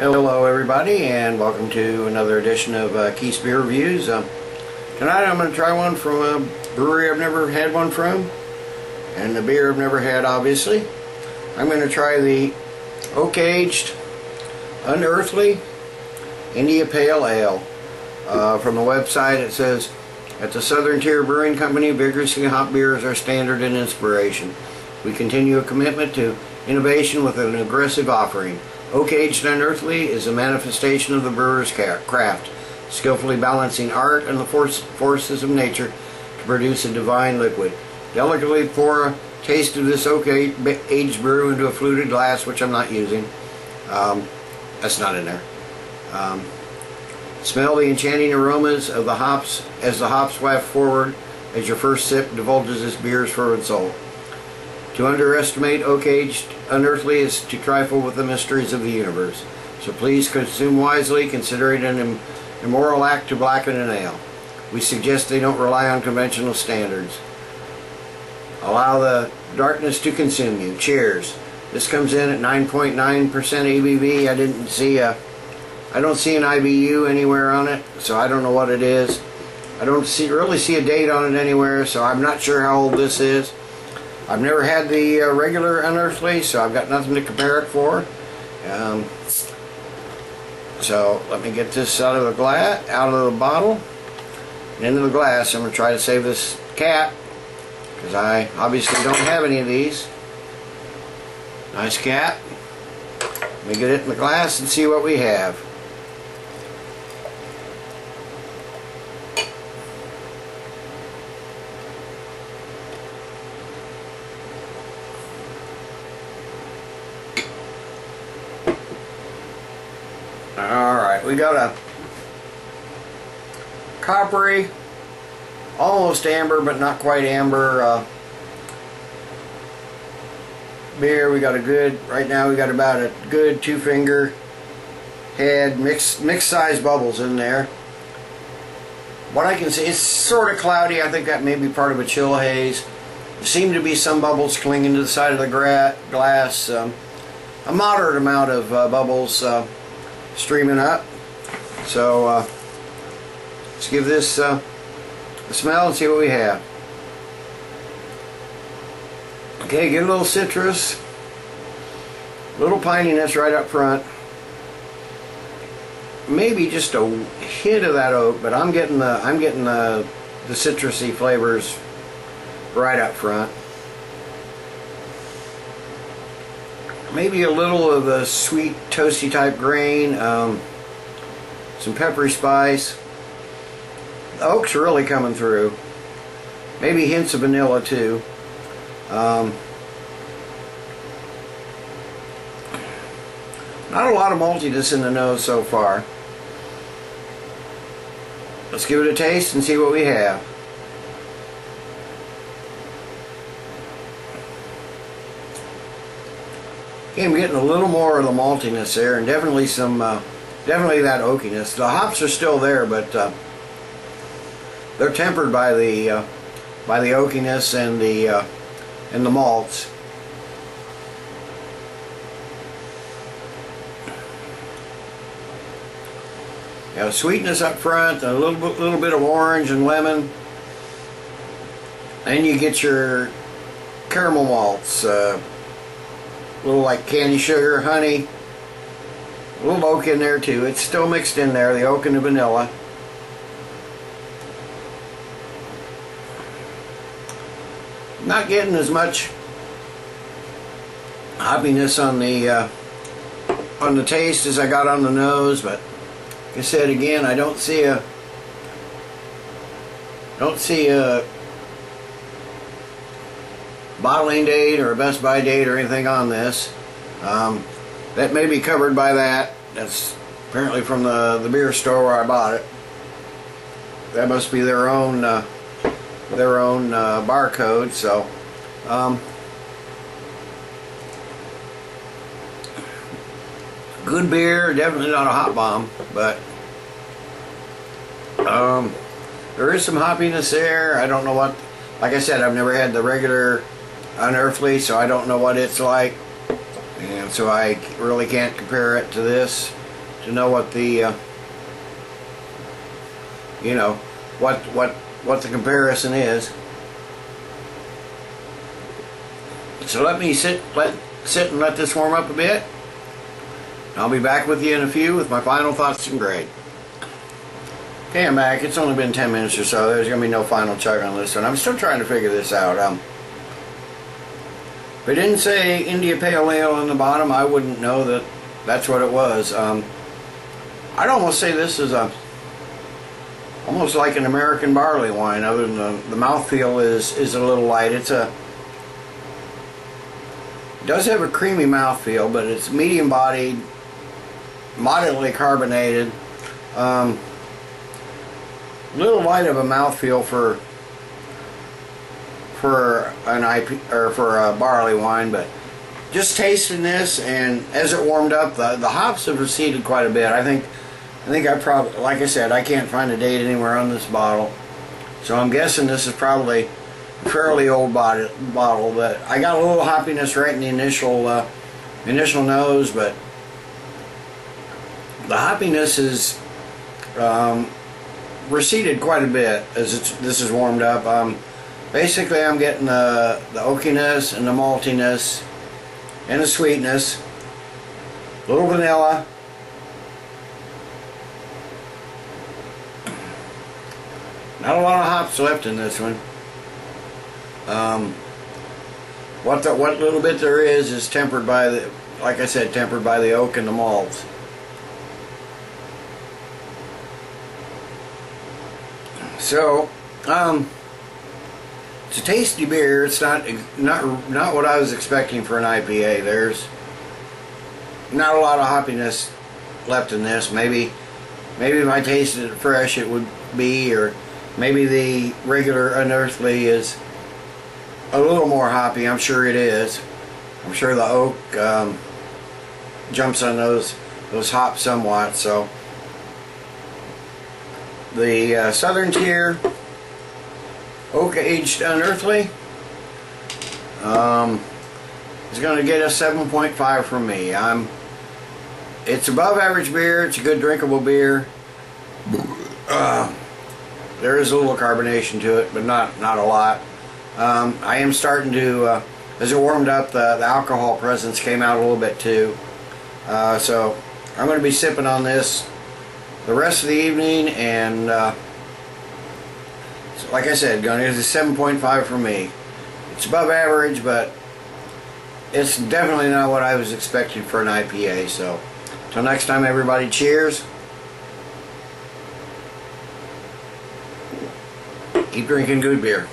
Hello everybody, and welcome to another edition of Keith'sBeer Reviews. Tonight I'm going to try one from a brewery I've never had one from, and the beer I've never had, obviously. I'm going to try the Oak Aged Unearthly India Pale Ale. From the website it says, at the Southern Tier Brewing Company, vigorously hop beer is our standard and inspiration. We continue a commitment to innovation with an aggressive offering. Oak Aged Unearthly is a manifestation of the brewer's craft, skillfully balancing art and the forces of nature to produce a divine liquid. Delicately pour a taste of this oak aged brew into a fluted glass, which I'm not using. That's not in there. Smell the enchanting aromas of the hops as the hops waft forward as your first sip divulges this beer's fervent soul. To underestimate Oak Aged Unearthly is to trifle with the mysteries of the universe. So please consume wisely, consider it an immoral act to blacken an ale. We suggest they don't rely on conventional standards. Allow the darkness to consume you. Cheers. This comes in at 9.9% ABV. I don't see an IBU anywhere on it, so I don't know what it is. I don't really see a date on it anywhere, so I'm not sure how old this is. I've never had the regular Unearthly, so I've got nothing to compare it for. So let me get this out of the bottle, and into the glass. I'm going to try to save this cap, because I obviously don't have any of these. Nice cap. Let me get it in the glass and see what we have. Alright, we got a coppery, almost amber but not quite amber beer. We got a good, right now we got about a good 2-finger head, mixed size bubbles in there. What I can see, it's sort of cloudy. I think that may be part of a chill haze. There seem to be some bubbles clinging to the side of the glass. A moderate amount of bubbles streaming up. So let's give this a smell and see what we have. Okay, get a little citrus, a little pininess right up front, maybe just a hint of that oak, but I'm getting the citrusy flavors right up front. Maybe a little of the sweet toasty type grain, some peppery spice. The oak's really coming through. Maybe hints of vanilla too. Not a lot of maltiness in the nose so far. Let's give it a taste and see what we have. Okay, I'm getting a little more of the maltiness there, and definitely definitely that oakiness. The hops are still there, but they're tempered by the oakiness and the malts. Got a sweetness up front, a little bit of orange and lemon. Then you get your caramel malts, a little like candy sugar, honey, a little oak in there too. It's still mixed in there, the oak and the vanilla. Not getting as much hoppiness on the taste as I got on the nose, but like I said again, I don't see a bottling date or a Best Buy date or anything on this. That may be covered by that. That's apparently from the beer store where I bought it. That must be their own barcode. So good beer, definitely not a hop bomb, but there is some hoppiness there. I don't know what, like I said, I've never had the regular Unearthly, so I don't know what it's like, and so I really can't compare it to this. to know what the you know, what the comparison is. So let me sit and let this warm up a bit. I'll be back with you in a few with my final thoughts and grade. Okay, I'm back. It's only been 10 minutes or so. There's going to be no final chug on this one. I'm still trying to figure this out. If it didn't say India Pale Ale on the bottom, I wouldn't know that that's what it was. I'd almost say this is almost like an American barley wine, other than the mouthfeel is a little light. It does have a creamy mouthfeel, but it's medium bodied, moderately carbonated. Little light of a mouthfeel for an IP or for a barley wine, but just tasting this, and as it warmed up, the hops have receded quite a bit. I think I probably, like I said, I can't find a date anywhere on this bottle, so I'm guessing this is probably a fairly old bottle. But I got a little hoppiness right in the initial nose, but the hoppiness is receded quite a bit as this is warmed up. Basically, I'm getting the oakiness and the maltiness and the sweetness, a little vanilla. Not a lot of hops left in this one. What little bit there is tempered by the, like I said, tempered by the oak and the malts. So, it's a tasty beer. It's not what I was expecting for an IPA. There's not a lot of hoppiness left in this. Maybe if I tasted it fresh, it would be, or maybe the regular Unearthly is a little more hoppy. I'm sure it is. I'm sure the oak jumps on those hops somewhat. So the Southern Tier Oak Aged Unearthly is going to get a 7.5 from me. It's above average beer. It's a good drinkable beer. There is a little carbonation to it, but not a lot. I am starting to, as it warmed up, the alcohol presence came out a little bit too. So I'm going to be sipping on this the rest of the evening, and so like I said, going to get a 7.5 from me. It's above average, but it's definitely not what I was expecting for an IPA. So till next time, everybody, cheers. Keep drinking good beer.